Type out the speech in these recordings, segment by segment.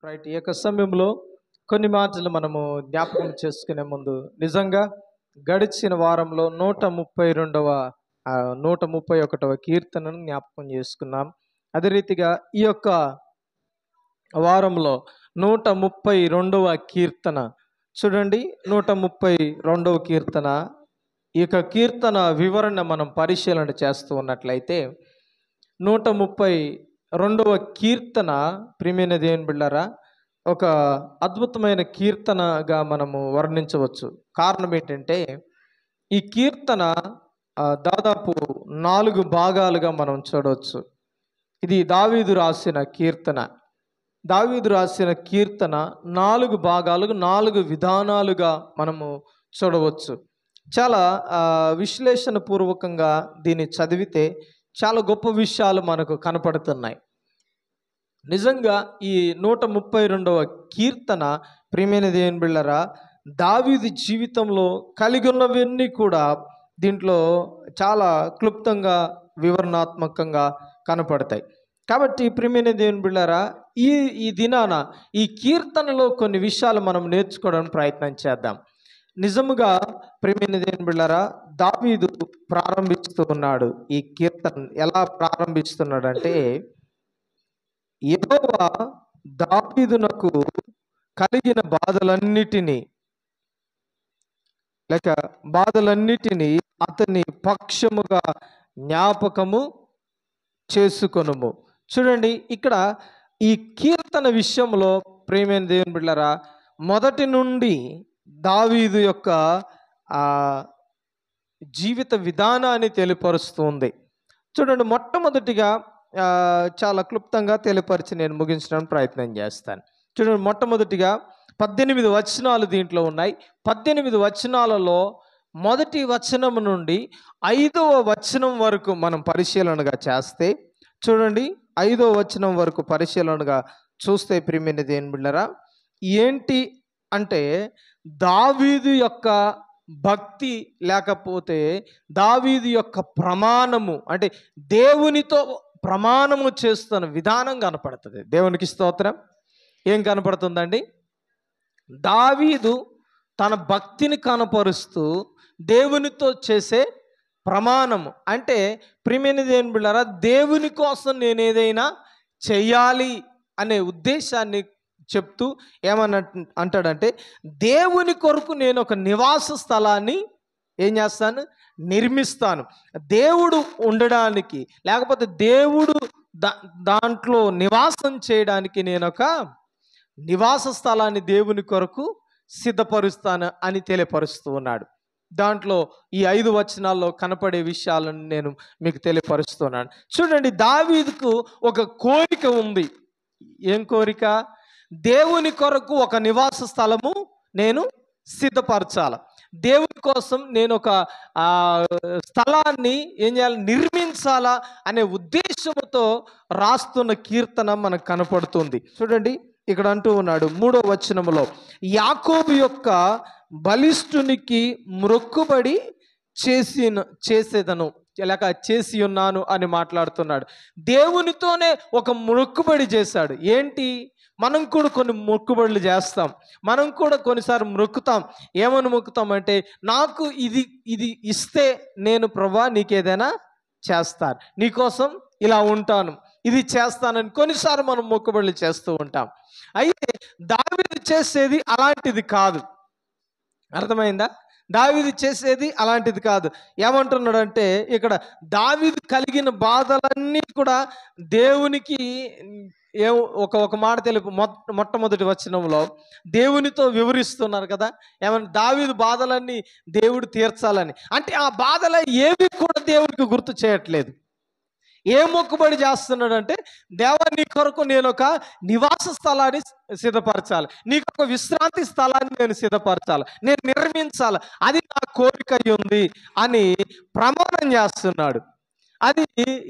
Right. ఈ యొక్క సమయంలో కొన్ని మాటలు మనము జ్ఞాపకం చేసుకునే ముందు నిజంగా గడిచిన వారంలో 131వ కీర్తనను జ్ఞాపకం చేసుకున్నాం. అదే రీతిగా ఈ యొక్క వారంలో 132వ కీర్తన చూడండి. 132వ కీర్తన, ఈ యొక్క కీర్తన వివరణ మనం పరిశీలన చేస్తూ ఉన్నట్లయితే 132వ కీర్తన ప్రియమైన దేవుని బిడ్డలారా ఒక అద్భుతమైన కీర్తనగా మనము వర్ణించవచ్చు. కారణం ఏంటంటే ఈ కీర్తన దాదాపు 4 భాగాలుగా మనం చూడవచ్చు. ఇది దావీదు రాసిన కీర్తన. దావీదు రాసిన కీర్తన 4 భాగాలుగా 4 విధానాలుగా మనము చూడవచ్చు. చాలా విశ్లేషణ పూర్వకంగా దీన్ని చదివితే చాలా గొప్ప విషయాలు మనకు కనపడుతున్నాయి. నిజంగా ఈ 132వ కీర్తన ప్రియమైన దేవుని బిడ్డలారా దావీదు జీవితంలో కలిగి ఉన్నవన్నీ కూడా దీంట్లో చాలా క్లుప్తంగా వివరణాత్మకంగా కనపడతాయి. కాబట్టి ప్రియమైన దేవుని బిడ్డలారా ఈ దినాన ఈ కీర్తనలో కొన్ని విషయాలు మనం నేర్చుకోవడానికి ప్రయత్నం చేద్దాం. నిజముగా ప్రియమైన దేవుని బిడ్డలారా దావీదు ప్రారంభిస్తూ ఉన్నాడు. ఈ కీర్తన ఎలా ప్రారంభిస్తున్నాడంటే, యెహోవా దావీదునకు కలిగిన బాధలన్నిటినీ అతని పక్షముగా జ్ఞాపకము చేసుకొనుము. చూడండి, ఇక్కడ ఈ కీర్తన విషయంలో ప్రియమైన దేవుని బిడ్డలారా మొదటి నుండి దావీదు యొక్క జీవిత విధానాన్ని తెలియపరుస్తుంది. చూడండి, మొట్టమొదటిగా చాలా క్లుప్తంగా తెలియపరిచి నేను ముగించడానికి ప్రయత్నం చేస్తాను. చూడండి, మొట్టమొదటిగా 18 వచనాలు దీంట్లో ఉన్నాయి. 18 వచనాలలో మొదటి వచనం నుండి 5వ వచనం వరకు మనం పరిశీలనగా చేస్తే, చూడండి 5వ వచనం వరకు పరిశీలనగా చూస్తే ప్రియమైన దేవుని బిడ్డలారా ఏంటి అంటే దావీదు యొక్క భక్తి లేకపోతే దావీదు యొక్క ప్రమాణము, అంటే దేవునితో ప్రమాణము చేస్తున్న విధానం కనపడుతుంది. దేవునికి స్తోత్రం. ఏం కనపడుతుందండి? దావీదు తన భక్తిని కనపరుస్తూ దేవునితో చేసే ప్రమాణము, అంటే ప్రియమైన దేవుని బిడ్డలారా దేవుని కోసం నేను ఏదైనా చెయ్యాలి అనే ఉద్దేశాన్ని చెప్తూ ఏమన్నా అంటాడంటే, దేవుని కొరకు నేను ఒక నివాస స్థలాన్ని ఏం చేస్తాను? నిర్మిస్తాను. దేవుడు ఉండడానికి లేకపోతే దేవుడు దాంట్లో నివాసం చేయడానికి నేను ఒక నివాస స్థలాన్ని దేవుని కొరకు సిద్ధపరుస్తాను అని తెలియపరుస్తూ ఉన్నాడు. దాంట్లో ఈ 5 వచనాల్లో కనపడే విషయాలను నేను మీకు తెలియపరుస్తున్నాను. చూడండి, దావీదుకు ఒక కోరిక ఉంది. ఏం కోరిక? దేవుని కొరకు ఒక నివాస స్థలము నేను సిద్ధపరచాల. దేవుని కోసం నేను ఒక స్థలాన్ని ఏం చేయాలి? నిర్మించాలా అనే ఉద్దేశంతో రాస్తున్న కీర్తన మనకు కనపడుతుంది. చూడండి, ఇక్కడ అంటూ ఉన్నాడు 3వ వచనములో, యాకోబు యొక్క బలిష్ఠునికి మ్రొక్కుబడి చేసేదను లేక చేసి ఉన్నాను అని మాట్లాడుతున్నాడు. దేవునితోనే ఒక మొక్కుబడి చేశాడు. ఏంటి? మనం కూడా కొన్ని మొక్కుబడులు చేస్తాం. మనం కూడా కొన్నిసార్లు మొక్కుతాం. ఏమని మొక్కుతాం అంటే, నాకు ఇది ఇస్తే నేను ప్రభువా నీకేదైనా చేస్తాను, నీకోసం ఇలా ఉంటాను, ఇది చేస్తానని కొన్నిసార్లు మనం మొక్కుబడులు చేస్తూ ఉంటాం. అయితే దావీదు చేసేది అలాంటిది కాదు. అర్థమైందా? దావీదు చేసేది అలాంటిది కాదు. ఏమంటున్నాడంటే, ఇక్కడ దావీదు కలిగిన బాధలన్నీ కూడా దేవునికి ఒక మాట తెలుపు. మొట్టమొదటి వచనంలో దేవునితో వివరిస్తున్నారు కదా, ఏమన్నా దావీదు బాధలన్నీ దేవుడు తీర్చాలని. అంటే ఆ బాధలు ఏవి కూడా దేవునికి గుర్తు చేయట్లేదు. ఏ మొక్కుబడి చేస్తున్నాడంటే, దేవా నీ కొరకు నేను ఒక నివాస స్థలాన్ని సిద్ధపరచాలి, నీకు ఒక విశ్రాంతి స్థలాన్ని నేను సిద్ధపరచాలి, నేను నిర్మించాలి, అది నా కోరిక ఉంది అని ప్రమాణం చేస్తున్నాడు. అది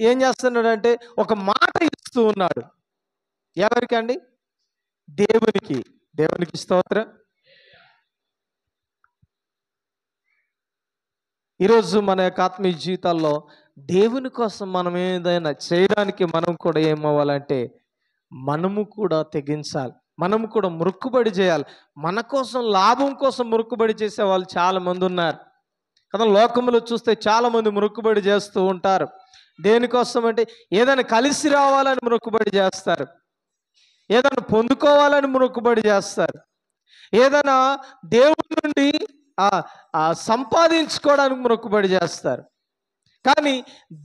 ఏం చేస్తున్నాడంటే ఒక మాట ఇస్తూ ఉన్నాడు. ఎవరికండి? దేవునికి. దేవునికి స్తోత్రం. ఈరోజు మన యొక్క ఆత్మీయ జీవితాల్లో దేవుని కోసం మనం ఏదైనా చేయడానికి మనం కూడా ఏమవ్వాలంటే మనము కూడా తెగించాలి. మనం కూడా మొక్కుబడి చేయాలి. మన కోసం, లాభం కోసం మొక్కుబడి చేసే వాళ్ళు చాలామంది ఉన్నారు కదా. లోకంలో చూస్తే చాలామంది మొక్కుబడి చేస్తూ ఉంటారు. దేనికోసం అంటే ఏదైనా కలిసి రావాలని మొక్కుబడి చేస్తారు, ఏదైనా పొందుకోవాలని మొక్కుబడి చేస్తారు, ఏదైనా దేవుడి నుండి సంపాదించుకోవడానికి మొక్కుబడి చేస్తారు. కానీ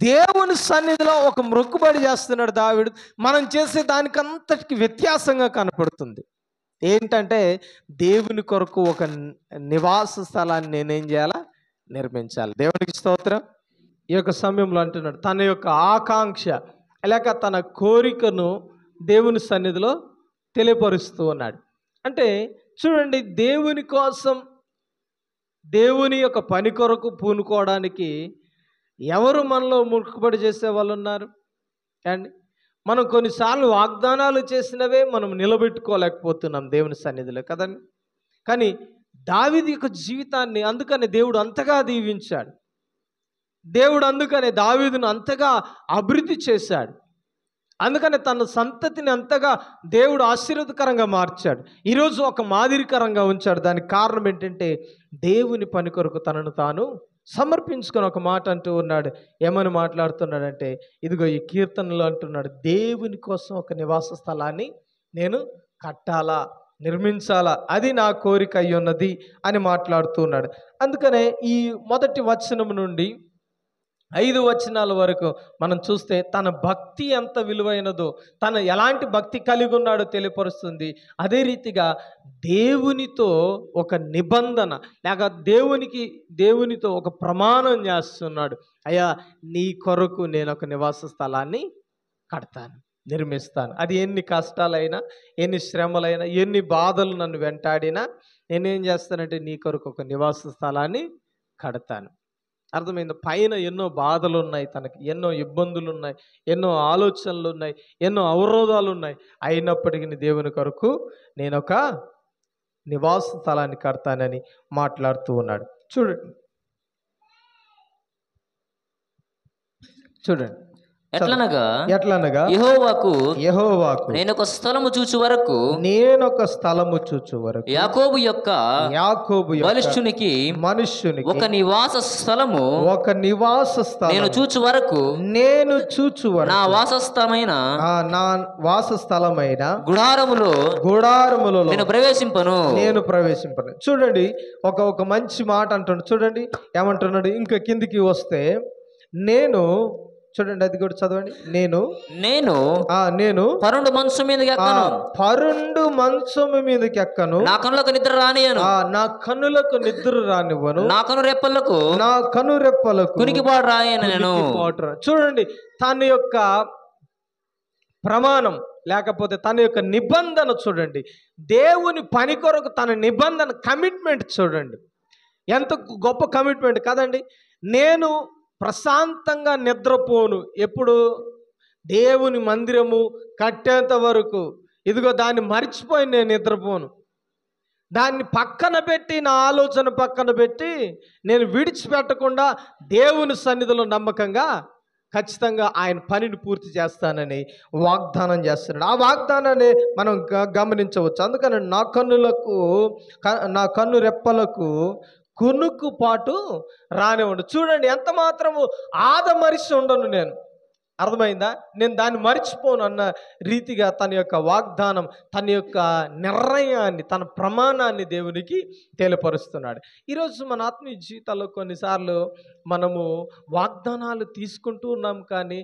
దేవుని సన్నిధిలో ఒక మొక్కుబడి చేస్తున్నాడు దావీదు. మనం చేసే దానికంతటికి వ్యత్యాసంగా కనపడుతుంది. ఏంటంటే దేవుని కొరకు ఒక నివాస స్థలాన్ని నేనేం చేయాలా? నిర్మించాలి. దేవునికి స్తోత్రం. ఈ యొక్క సమయంలో అంటున్నాడు తన యొక్క ఆకాంక్ష లేక తన కోరికను దేవుని సన్నిధిలో తెలియపరుస్తూ ఉన్నాడు. అంటే చూడండి, దేవుని కోసం, దేవుని యొక్క పని కొరకు పూనుకోవడానికి ఎవరు మనలో మొక్కుబడి చేసే వాళ్ళు ఉన్నారు అండి? మనం కొన్నిసార్లు వాగ్దానాలు చేసినవే మనం నిలబెట్టుకోలేకపోతున్నాం దేవుని సన్నిధిలో కదండి. కానీ దావీదు యొక్క జీవితాన్ని అందుకని దేవుడు అంతగా దీవించాడు. దేవుడు అందుకనే దావీదును అంతగా అభివృద్ధి చేశాడు. అందుకని తన సంతతిని అంతగా దేవుడు ఆశీర్వాదకరంగా మార్చాడు. ఈరోజు ఒక మాదిరికరంగా ఉంచాడు. దానికి కారణం ఏంటంటే దేవుని పని కొరకు తనను తాను సమర్పించుకొని ఒక మాట అంటూ ఉన్నాడు. ఏమని మాట్లాడుతున్నాడంటే, ఇదిగో ఈ కీర్తనలో అంటున్నాడు, దేవుని కోసం ఒక నివాస స్థలాన్ని నేను కట్టాలా, నిర్మించాలా, అది నా కోరిక అయి ఉన్నది అని మాట్లాడుతున్నాడు. అందుకనే ఈ మొదటి వచనం నుండి 5 వచనాల వరకు మనం చూస్తే తన భక్తి ఎంత విలువైనదో, తన ఎలాంటి భక్తి కలిగి ఉన్నాడో తెలియపరుస్తుంది. అదే రీతిగా దేవునితో ఒక నిబంధన లేక దేవునితో ఒక ప్రమాణం చేస్తున్నాడు. అయ్యా, నీ కొరకు నేను ఒక నివాస స్థలాన్ని కడతాను, నిర్మిస్తాను. అది ఎన్ని కష్టాలైనా, ఎన్ని శ్రమలైనా, ఎన్ని బాధలు నన్ను వెంటాడినా నేనేం చేస్తానంటే నీ కొరకు ఒక నివాస స్థలాన్ని కడతాను. అర్థమైంది? పైన ఎన్నో బాధలు ఉన్నాయి, తనకి ఎన్నో ఇబ్బందులు ఉన్నాయి, ఎన్నో ఆలోచనలు ఉన్నాయి, ఎన్నో అవరోధాలు ఉన్నాయి. అయినప్పటికీ దేవుని కొరకు నేను ఒక నివాస స్థలాన్ని కడతానని మాట్లాడుతూ ఉన్నాడు. చూడండి ఎట్లనగా యెహోవాకు నేను ఒక స్థలము చూచు వరకు యాకోబు యొక్క మనుష్యునికి ఒక నివాస స్థలము నేను చూచు వరకు నా వాసస్థలమైన గుడారములో నేను ప్రవేశింపను. చూడండి, ఒక మంచి మాట అంటున్నాడు. చూడండి ఏమంటున్నాడు. ఇంకా కిందికి వస్తే చూడండి, అది కూడా చదవండి. నేను పరుండు మంచం మీదకి ఎక్కను, నా కన్నులకు నిద్ర రానివ్వను, నా కనురెప్పలకు కునికిపాటు రాయను. చూడండి, తన యొక్క ప్రమాణం లేకపోతే తన యొక్క నిబంధన చూడండి. దేవుని పని కొరకు తన నిబంధన, కమిట్మెంట్ చూడండి. ఎంత గొప్ప కమిట్మెంట్ కదండి. నేను ప్రశాంతంగా నిద్రపోను. ఎప్పుడు? దేవుని మందిరము కట్టేంత వరకు. ఇదిగో దాన్ని మర్చిపోయి నేను నిద్రపోను. దాన్ని పక్కన పెట్టి, నా ఆలోచన పక్కన పెట్టి నేను విడిచిపెట్టకుండా దేవుని సన్నిధిలో నమ్మకంగా ఖచ్చితంగా ఆయన పనిని పూర్తి చేస్తానని వాగ్దానం చేస్తున్నాడు. ఆ వాగ్దానాన్ని మనం గమనించవచ్చు. అందుకని నా కన్ను రెప్పలకు కునుకుపాటు రానివ్వండు. చూడండి, ఎంత మాత్రము ఆదమరిచి ఉండను నేను. అర్థమైందా? నేను దాన్ని మర్చిపోను అన్న రీతిగా తన యొక్క వాగ్దానం, తన యొక్క నిర్ణయాన్ని, తన ప్రమాణాన్ని దేవునికి తెలియపరుస్తున్నాడు. ఈరోజు మన ఆత్మీయ జీవితాల్లో కొన్నిసార్లు మనము వాగ్దానాలు తీసుకుంటూ ఉన్నాం, కానీ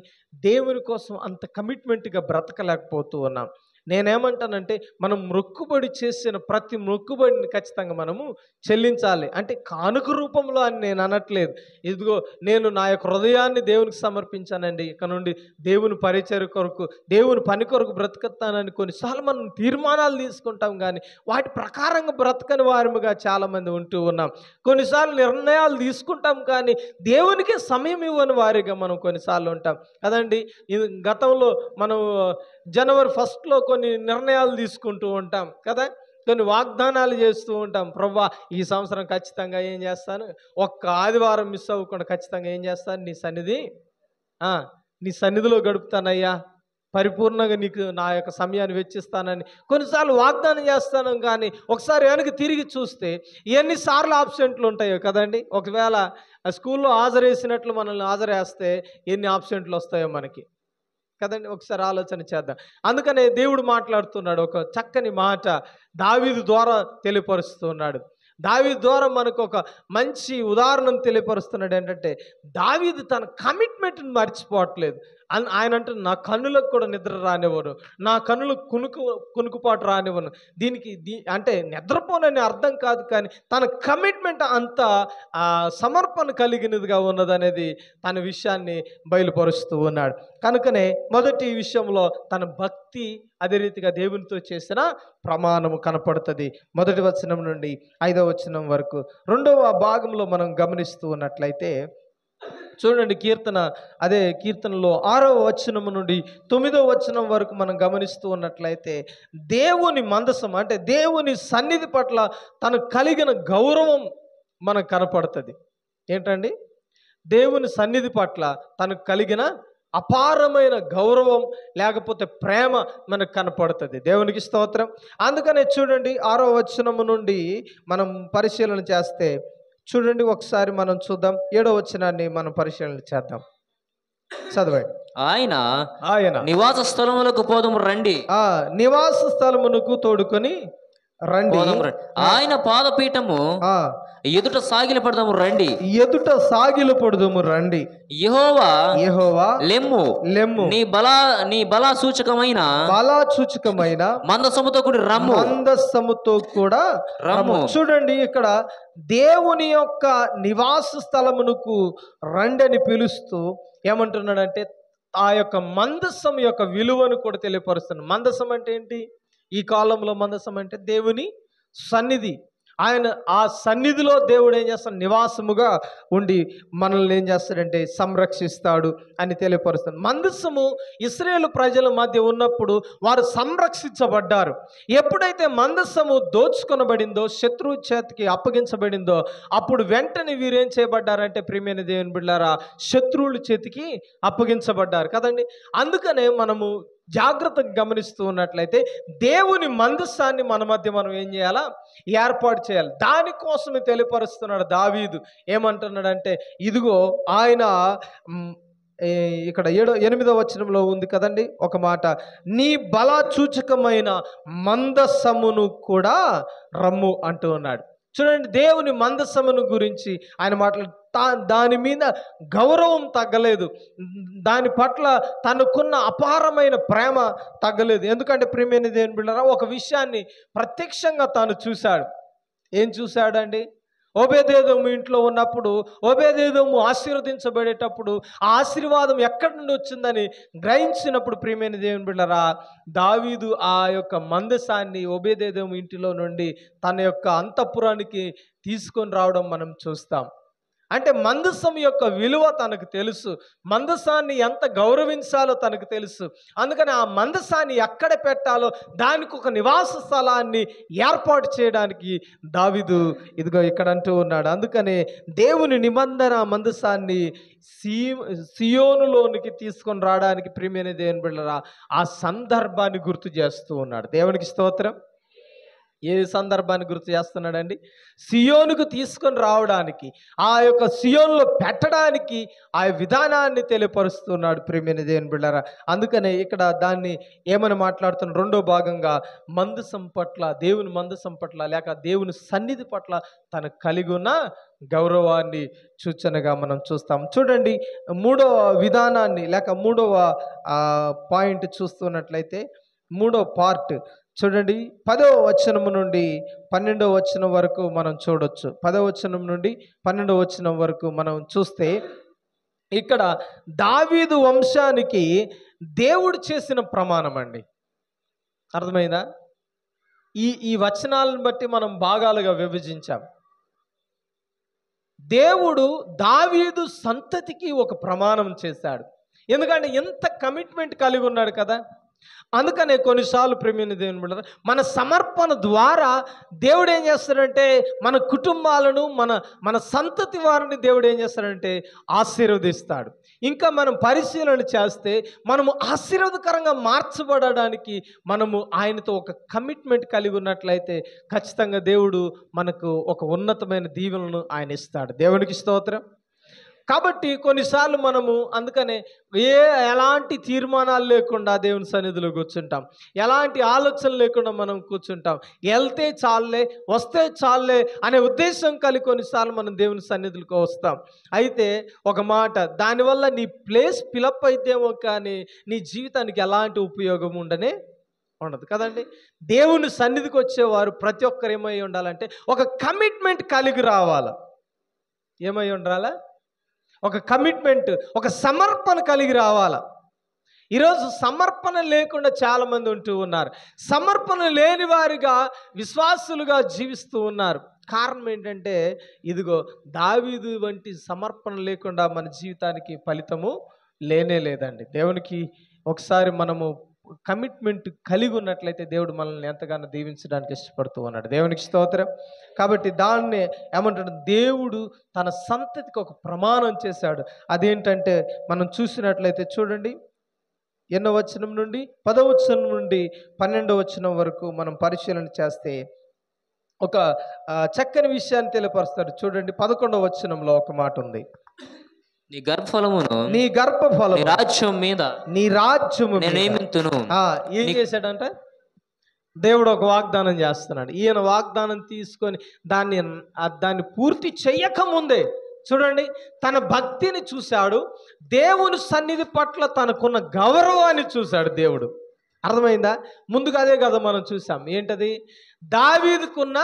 దేవుని కోసం అంత కమిట్మెంట్గా బ్రతకలేకపోతూ ఉన్నాం. నేనేమంటానంటే మనం మొక్కుబడి చేసిన ప్రతి మొక్కుబడిని ఖచ్చితంగా మనము చెల్లించాలి. అంటే కానుక రూపంలో అని నేను అనట్లేదు. ఇదిగో నేను నా యొక్క హృదయాన్ని దేవునికి సమర్పించానండి, ఇక నుండి దేవుని పరిచర్య కొరకు, దేవుని పని కొరకు బ్రతుకుతానని కొన్నిసార్లు మనం తీర్మానాలు తీసుకుంటాం, కానీ వాటి ప్రకారంగా బ్రతకని వారిగా చాలామంది ఉంటూ ఉన్నాం. కొన్నిసార్లు నిర్ణయాలు తీసుకుంటాం, కానీ దేవునికే సమయం ఇవ్వని వారిగా మనం కొన్నిసార్లు ఉంటాం కదండి. గతంలో మనం జనవరి 1 కొన్ని నిర్ణయాలు తీసుకుంటూ ఉంటాం కదా, కొన్ని వాగ్దానాలు చేస్తూ ఉంటాం. ప్రభువా, ఈ సంవత్సరం ఖచ్చితంగా ఏం చేస్తాను, ఒక్క ఆదివారం మిస్ అవ్వకుండా ఖచ్చితంగా ఏం చేస్తాను, నీ సన్నిధిలో గడుపుతానయ్యా పరిపూర్ణంగా నీకు నా యొక్క సమయాన్ని వెచ్చిస్తానని కొన్నిసార్లు వాగ్దానం చేస్తాను, కానీ ఒకసారి వెనక్కి తిరిగి చూస్తే ఎన్నిసార్లు ఆబ్సెంట్లు ఉంటాయో కదండి. ఒకవేళ స్కూల్లో హాజరేసినట్లు మనల్ని హాజరేస్తే ఎన్ని ఆబ్సెంట్లు వస్తాయో మనకి కదండి. ఒకసారి ఆలోచన చేద్దాం. అందుకనే దేవుడు మాట్లాడుతున్నాడు, ఒక చక్కని మాట దావీదు ద్వారా తెలియపరుస్తున్నాడు. దావీదు ద్వారా మనకు ఒక మంచి ఉదాహరణను తెలియపరుస్తున్నాడు. ఏంటంటే దావీదు తన కమిట్మెంట్ని మర్చిపోవట్లేదు. ఆయన అంటే నా కన్నులకు కూడా నిద్ర రానివ్వను, నా కన్నులకు కునుకుపాటు రానివ్వను. దీనికి అంటే నిద్రపోనని అర్థం కాదు, కానీ తన కమిట్మెంట్ అంతా సమర్పణ కలిగినదిగా ఉన్నదనేది తన విషయాన్ని బయలుపరుస్తూ ఉన్నాడు. కనుకనే మొదటి విషయంలో తన భక్తి, అదే రీతిగా దేవునితో చేసిన ప్రమాణము కనపడుతుంది. మొదటి వచనం నుండి 5వ వచనం వరకు. రెండవ భాగంలో మనం గమనిస్తూ ఉన్నట్లయితే చూడండి, కీర్తనలో 6వ వచనం నుండి 9వ వచనం వరకు మనం గమనిస్తూ ఉన్నట్లయితే దేవుని మందసం అంటే దేవుని సన్నిధి పట్ల తనకు కలిగిన గౌరవం మనకు కనపడుతుంది. ఏంటండి? దేవుని సన్నిధి పట్ల తనకు కలిగిన అపారమైన గౌరవం లేకపోతే ప్రేమ మనకు కనపడుతుంది. దేవునికి స్తోత్రం. అందుకనే చూడండి 6వ వచనం నుండి మనం పరిశీలన చేస్తే చూడండి, ఒకసారి మనం చూద్దాం. 7వ వచనాన్ని మనం పరిశీలన చేద్దాం. చదవండి. ఆయన నివాస స్థలములకు పోదము రండి, నివాస స్థలమునకు తోడుకొని రండి. ఆయన పాదపీఠము ఎదుట సాగిలి పడదాము రండి, ఎదుట సాగిలి పడదాము రండి. యెహోవా లెమ్ము నీ బలా సూచకమైన మందసముతో కూడి రమ్ము, మందసముతో కూడా రమ్ము. చూడండి, ఇక్కడ దేవుని యొక్క నివాస స్థలమునకు రండి అని పిలుస్తూ ఏమంటున్నాడంటే ఆ యొక్క మందసం యొక్క విలువను కూడా తెలియపరుస్తున్నాడు. మందసం అంటే ఏంటి? ఈ కాలంలో మందసం అంటే దేవుని సన్నిధి. ఆయన ఆ సన్నిధిలో దేవుడు ఏం చేస్తాడు? నివాసముగా ఉండి మనల్ని ఏం చేస్తాడంటే సంరక్షిస్తాడు అని తెలియపరుస్తాడు. మందసము ఇశ్రాయేలు ప్రజల మధ్య ఉన్నప్పుడు వారు సంరక్షించబడ్డారు. ఎప్పుడైతే మందసము దోచుకొనబడిందో, శత్రువు చేతికి అప్పగించబడిందో, అప్పుడు వెంటనే వీరేం చేయబడ్డారంటే ప్రియమైన దేవుని బిడ్డలారా, శత్రువుల చేతికి అప్పగించబడ్డారు కదండి. అందుకనే మనము జాగ్రత్తగా గమనిస్తూ ఉన్నట్లయితే దేవుని మందసాన్ని మన మధ్య మనం ఏం చేయాలా? ఏర్పాటు చేయాలి. దానికోసమే తెలియపరుస్తున్నాడు దావీదు. ఏమంటున్నాడంటే ఇదిగో ఆయన ఇక్కడ 8వ వచనంలో ఉంది కదండి ఒక మాట, నీ బల సూచకమైన మందసమును కూడా రమ్ము అంటూ ఉన్నాడు. చూడండి, దేవుని మందసమును గురించి ఆయన మాట్లాడు. దాని మీద గౌరవం తగ్గలేదు, దాని పట్ల తనకున్న అపారమైన ప్రేమ తగ్గలేదు. ఎందుకంటే ప్రియమైన దేవుని బిడ్డలారా, ఒక విషయాన్ని ప్రత్యక్షంగా తాను చూశాడు. ఏం చూశాడండి? ఓబేదేదోము ఇంట్లో ఉన్నప్పుడు ఓబేదేదోము ఆశీర్వదించబడేటప్పుడు ఆ ఆశీర్వాదం ఎక్కడి నుండి వచ్చిందని గ్రహించినప్పుడు ప్రియమైన దేవుని బిడ్డలారా, దావీదు ఆ యొక్క మందసాన్ని ఓబేదేదోము ఇంటిలో నుండి తన యొక్క అంతఃపురానికి తీసుకొని రావడం మనం చూస్తాం. అంటే మందసం యొక్క విలువ తనకు తెలుసు, మందసాన్ని ఎంత గౌరవించాలో తనకు తెలుసు. అందుకని ఆ మందసాన్ని ఎక్కడ పెట్టాలో దానికి ఒక నివాస స్థలాన్ని ఏర్పాటు చేయడానికి దావీదు ఇదిగో ఇక్కడ అంటూ ఉన్నాడు. అందుకనే దేవుని నిబంధన మందసాన్ని సియోనులోనికి తీసుకొని రావడానికి ప్రియమైన దేవుని బిడ్డలారా ఆ సందర్భాన్ని గుర్తు చేస్తూ ఉన్నాడు. దేవునికి స్తోత్రం. ఏ సందర్భాన్ని గుర్తు చేస్తున్నాడండి? సియోనుకు తీసుకొని రావడానికి, ఆ యొక్క సియోనులో పెట్టడానికి ఆ విధానాన్ని తెలియపరుస్తున్నాడు ప్రియమైన దేవుని బిడ్డలారా. అందుకనే ఇక్కడ దాన్ని ఏమని మాట్లాడుతున్న రెండో భాగంగా మందసం పట్ల, దేవుని మందసం పట్ల లేక దేవుని సన్నిధి పట్ల తనకు కలిగి ఉన్న గౌరవాన్ని సూచనగా మనం చూస్తాం. చూడండి, 3వ విధానాన్ని లేక 3వ పాయింట్ చూస్తున్నట్లయితే 3వ పార్ట్ చూడండి, 10వ వచనం నుండి 12వ వచనం వరకు మనం చూడొచ్చు. 10వ వచనం నుండి 12వ వచనం వరకు మనం చూస్తే ఇక్కడ దావీదు వంశానికి దేవుడు చేసిన ప్రమాణం అండి. అర్థమైందా? ఈ వచనాలను బట్టి మనం భాగాలుగా విభజించాం. దేవుడు దావీదు సంతతికి ఒక ప్రమాణం చేశాడు. ఎందుకంటే ఎంత కమిట్మెంట్ కలిగి ఉన్నాడు కదా. అందుకనే కొన్నిసార్లు ప్రేమైన దేవుని బిడ్డలారా, మన సమర్పణ ద్వారా దేవుడు ఏం చేస్తాడంటే మన కుటుంబాలను మన సంతతి వారిని దేవుడు ఏం చేస్తాడంటే ఆశీర్వదిస్తాడు. ఇంకా మనం పరిశీలన చేస్తే మనము ఆశీర్వాదకరంగా మార్చబడడానికి మనము ఆయనతో ఒక కమిట్మెంట్ కలిగి ఉన్నట్లయితే ఖచ్చితంగా దేవుడు మనకు ఒక ఉన్నతమైన దీవెనలను ఆయన ఇస్తాడు. దేవునికి స్తోత్రం. కాబట్టి కొన్నిసార్లు మనము అందుకనే ఎలాంటి తీర్మానాలు లేకుండా దేవుని సన్నిధిలో కూర్చుంటాం, ఎలాంటి ఆలోచన లేకుండా మనం కూర్చుంటాం. వెళ్తే చాలే, వస్తే చాలే అనే ఉద్దేశం కలిగి కొన్నిసార్లు మనం దేవుని సన్నిధిలోకి వస్తాం. అయితే ఒక మాట, దానివల్ల నీ ప్లేస్ ఫిలప్ అయితేమో కానీ నీ జీవితానికి ఎలాంటి ఉపయోగం ఉండదు కదండి. దేవుని సన్నిధికి వచ్చేవారు ప్రతి ఒక్కరు ఏమై ఉండాలంటే ఒక కమిట్మెంట్ కలిగి రావాలా. ఏమై ఉండాలా? ఒక కమిట్మెంట్, ఒక సమర్పణ కలిగి రావాలా. ఈరోజు సమర్పణ లేకుండా చాలామంది ఉంటూ ఉన్నారు. సమర్పణ లేని వారిగా విశ్వాసులుగా జీవిస్తూ ఉన్నారు. కారణం ఏంటంటే ఇదిగో దావీదు వంటి సమర్పణ లేకుండా మన జీవితానికి ఫలితము లేదండి. దేవునికి ఒకసారి మనము కమిట్మెంట్ కలిగి ఉన్నట్లయితే దేవుడు మనల్ని ఎంతగానో దీవించడానికి ఇష్టపడుతూ ఉన్నాడు. దేవునికి స్తోత్రం. కాబట్టి దాన్ని ఏమంటాడు, దేవుడు తన సంతతికి ఒక ప్రమాణం చేశాడు. అదేంటంటే మనం చూసినట్లయితే చూడండి, 8వ వచనం నుండి 10వ వచనం నుండి 12వ వచనం వరకు మనం పరిశీలన చేస్తే ఒక చక్కని విషయాన్ని తెలియపరుస్తాడు. చూడండి, 11వ వచనంలో ఒక మాట ఉంది. నీ గర్భఫలమును నీ రాజ్యం మీద నీ రాజ్యము నియమింతును. ఏం చేశాడంట? దేవుడు ఒక వాగ్దానం చేస్తున్నాడు. ఈయన వాగ్దానం తీసుకొని దాన్ని పూర్తి చెయ్యకముందే చూడండి తన భక్తిని చూశాడు, దేవుని సన్నిధి పట్ల తనకున్న గౌరవాన్ని చూశాడు దేవుడు. అర్థమైందా? ముందుగా అదే కదా మనం చూసాం. ఏంటది? దావీదుకున్న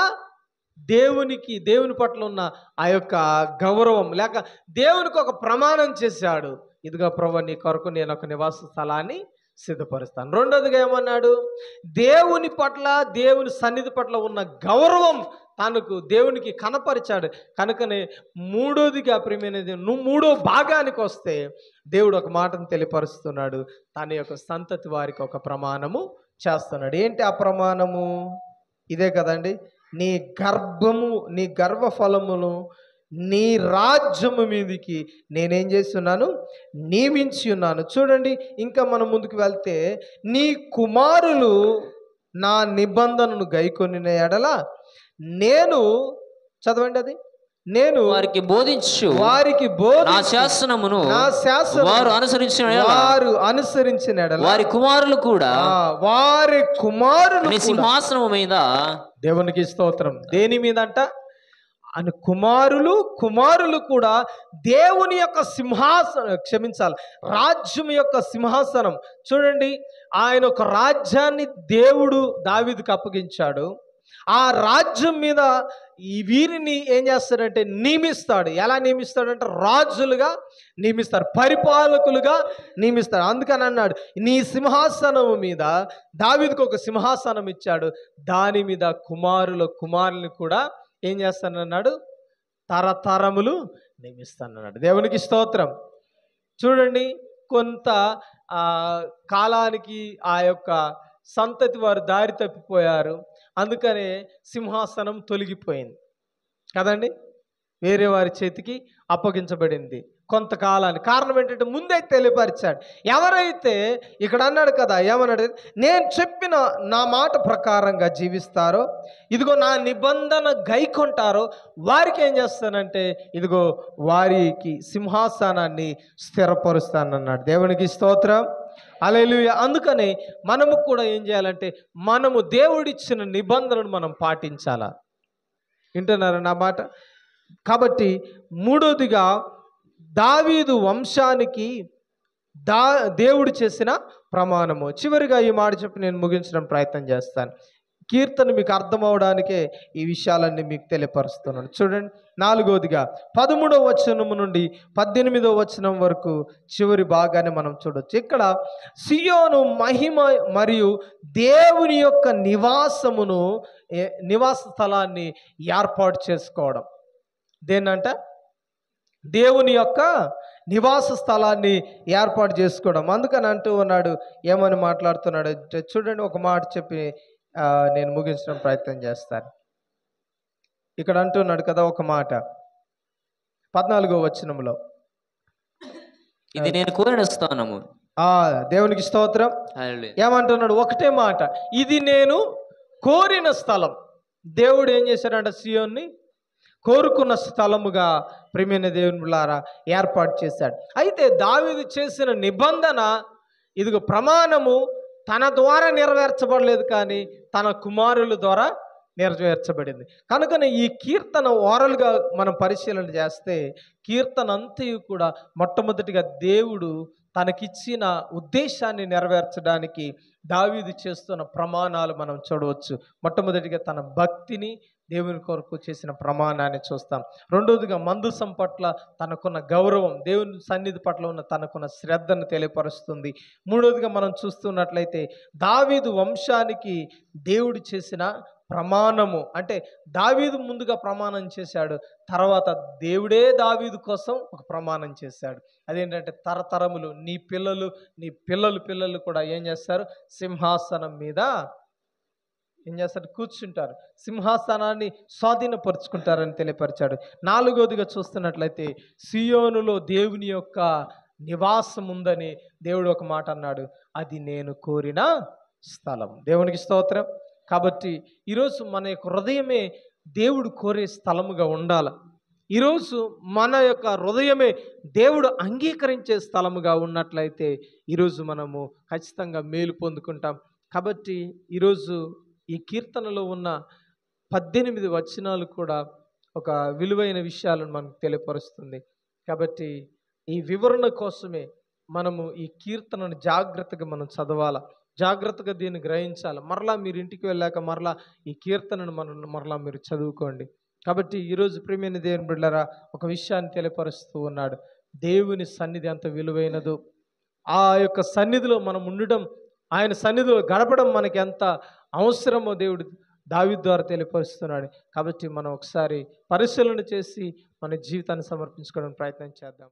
దేవుని పట్ల ఉన్న ఆ యొక్క గౌరవం, లేక దేవునికి ఒక ప్రమాణం చేశాడు. ఇదిగో ప్రభువా, నీ కొరకు నేను ఒక నివాస స్థలాన్ని సిద్ధపరుస్తాను. రెండోదిగా ఏమన్నాడు? దేవుని పట్ల, దేవుని సన్నిధి పట్ల ఉన్న గౌరవం తనకు దేవునికి కనపరిచాడు. కనుకనే మూడోదిగా ప్రియమైనది, మూడో భాగానికి వస్తే దేవుడు ఒక మాటను తెలియపరుస్తున్నాడు. తన యొక్క సంతతి వారికి ఒక ప్రమాణము చేస్తున్నాడు. ఏంటి ఆ ప్రమాణము? ఇదే కదండి, నీ గర్భఫలమును నీ రాజ్యము మీదికి నేనేం చేస్తున్నాను? నియమించి ఉన్నాను. చూడండి, ఇంకా మనం ముందుకు వెళ్తే, నీ కుమారులు నా నిబంధనను గైకొనిన ఎడల నేను, చదవండి అది, నేను వారికి బోధించు నా శాసనమును వారు అనుసరించిన ఎడల వారి కుమారులు సింహాసనము మీద. దేవునికి స్తోత్రం. దేని మీద అంట? అని కుమారులు కూడా దేవుని యొక్క రాజ్యం యొక్క సింహాసనం. చూడండి, ఆయన ఒక రాజ్యాన్ని దేవుడు దావీదుకు అప్పగించాడు. ఆ రాజ్యం మీద ఈ వీరిని ఏం చేస్తాడంటే నియమిస్తాడు. ఎలా నియమిస్తాడంటే రాజులుగా నియమిస్తాడు, పరిపాలకులుగా నియమిస్తాడు. అందుకని అన్నాడు, నీ సింహాసనం మీద, దావీదుకు ఒక సింహాసనం ఇచ్చాడు, దాని మీద కుమారుల్ని కూడా ఏం చేస్తానన్నాడు? తరతరములు నియమిస్తానన్నాడు. దేవునికి స్తోత్రం. చూడండి, కొంత కాలానికి ఆ యొక్క సంతతి వారు దారి తప్పిపోయారు. అందుకనే సింహాసనం తొలగిపోయింది కదండి, వేరే వారి చేతికి అప్పగించబడింది కొంతకాలానికి. కారణం ఏంటంటే ముందే తెలియపరిచాడు. ఎవరైతే ఇక్కడ అన్నాడు కదా, ఏమన్నాడు? నేను చెప్పిన నా మాట ప్రకారంగా జీవిస్తారో, ఇదిగో నా నిబంధన గైకొంటారో వారికి ఏం చేస్తానంటే ఇదిగో వారికి సింహాసనాన్ని స్థిరపరుస్తానన్నాడు. దేవునికి స్తోత్రం. హల్లెలూయా. అందుకని మనము కూడా ఏం చేయాలంటే మనము దేవుడిచ్చిన నిబంధనను మనం పాటించాలా. వింటున్నారా నా మాట? కాబట్టి మూడోదిగా దావీదు వంశానికి దేవుడు చేసిన ప్రమాణము. చివరిగా ఈ మాట చెప్పి నేను ముగించడం ప్రయత్నం చేస్తాను. కీర్తన మీకు అర్థం అవడానికే ఈ విషయాలన్నీ మీకు తెలియపరుస్తున్నాను. చూడండి, 4వదిగా 13వ వచనం నుండి 18వ వచనం వరకు చివరి భాగాన్ని మనం చూడొచ్చు. ఇక్కడ సియోను మహిమ మరియు దేవుని యొక్క నివాస స్థలాన్ని ఏర్పాటు చేసుకోవడం. దేన్నంట? దేవుని యొక్క నివాస స్థలాన్ని ఏర్పాటు చేసుకోవడం. అందుకని అంటూ ఉన్నాడు, ఏమని మాట్లాడుతున్నాడు చూడండి. ఒక మాట చెప్పి నేను ముగించడం ప్రయత్నం చేస్తాను. ఇక్కడ అంటున్నాడు కదా ఒక మాట 14వ వచనంలో, ఇది నేను కోరిన స్థానము. దేవునికి స్తోత్రం. హల్లెలూయా. ఏమంటున్నాడు? ఒకటే మాట, ఇది నేను కోరిన స్థలం. దేవుడు ఏం చేశాడంట? సియోన్ని కోరుకున్న స్థలముగా ప్రియమైన దేవునిలారా ఏర్పాటు చేశాడు. అయితే దావీదు చేసిన నిబంధన, ఇదిగో ప్రమాణము తన ద్వారా నెరవేర్చబడలేదు, కానీ తన కుమారుల ద్వారా నెరవేర్చబడింది. కనుకనే ఈ కీర్తన ఓరల్గా మనం పరిశీలన చేస్తే, కీర్తన అంతయు కూడా మొట్టమొదటిగా దేవుడు తనకిచ్చిన ఉద్దేశాన్ని నెరవేర్చడానికి దావీదు చేస్తున్న ప్రమాణాలు మనం చూడవచ్చు. మొట్టమొదటిగా తన భక్తిని, దేవుని కొరకు చేసిన ప్రమాణాన్ని చూస్తాం. రెండవదిగా మందసం పట్ల తనకున్న గౌరవం, దేవుని సన్నిధి పట్ల ఉన్న తనకున్న శ్రద్ధను తెలియపరుస్తుంది. మూడవదిగా మనం చూస్తున్నట్లయితే దావీదు వంశానికి దేవుడు చేసిన ప్రమాణము, అంటే దావీదు ముందుగా ప్రమాణం చేశాడు, తర్వాత దేవుడే దావీదు కోసం ఒక ప్రమాణం చేశాడు. అదేంటంటే తరతరములు నీ పిల్లలు, నీ పిల్లలు పిల్లలు కూడా ఏం చేస్తారు? సింహాసనం మీద ఏం చేస్తారు? కూర్చుంటారు, సింహాసనాన్ని స్వాధీనపరుచుకుంటారని తెలియపరిచాడు. నాలుగోదిగా చూస్తున్నట్లయితే సియోనులో దేవుని యొక్క నివాసం ఉందని దేవుడు ఒక మాట అన్నాడు, అది నేను కోరిన స్థలం. దేవునికి స్తోత్రం. కాబట్టి ఈరోజు మన యొక్క హృదయమే దేవుడు కోరే స్థలముగా ఉండాలి. ఈరోజు మన యొక్క హృదయమే దేవుడు అంగీకరించే స్థలముగా ఉన్నట్లయితే ఈరోజు మనము ఖచ్చితంగా మేలు పొందుకుంటాం. కాబట్టి ఈరోజు ఈ కీర్తనలో ఉన్న 18 వచనాలు కూడా ఒక విలువైన విషయాలను మనకు తెలియపరుస్తుంది. కాబట్టి ఈ వివరణ కోసమే మనము ఈ కీర్తనను జాగ్రత్తగా మనం చదవాలి, జాగ్రత్తగా దీన్ని గ్రహించాలి. మరలా మీరు ఇంటికి వెళ్ళాక మరలా ఈ కీర్తనను మరలా మీరు చదువుకోండి. కాబట్టి ఈరోజు ప్రియమైన దేవుని బిడ్డలారా, ఒక విషయాన్ని తెలియపరుస్తూ ఉన్నాడు. దేవుని సన్నిధి ఎంత విలువైనదో, ఆ యొక్క సన్నిధిలో మనం ఉండడం, ఆయన సన్నిధిలో గడపడం మనకి ఎంత అవసరమో దేవుడు దావీదు ద్వారా తెలియపరుస్తున్నాడు. కాబట్టి మనం ఒకసారి పరిశీలన చేసి మన జీవితాన్ని సమర్పించుకోవడానికి ప్రయత్నం చేద్దాం.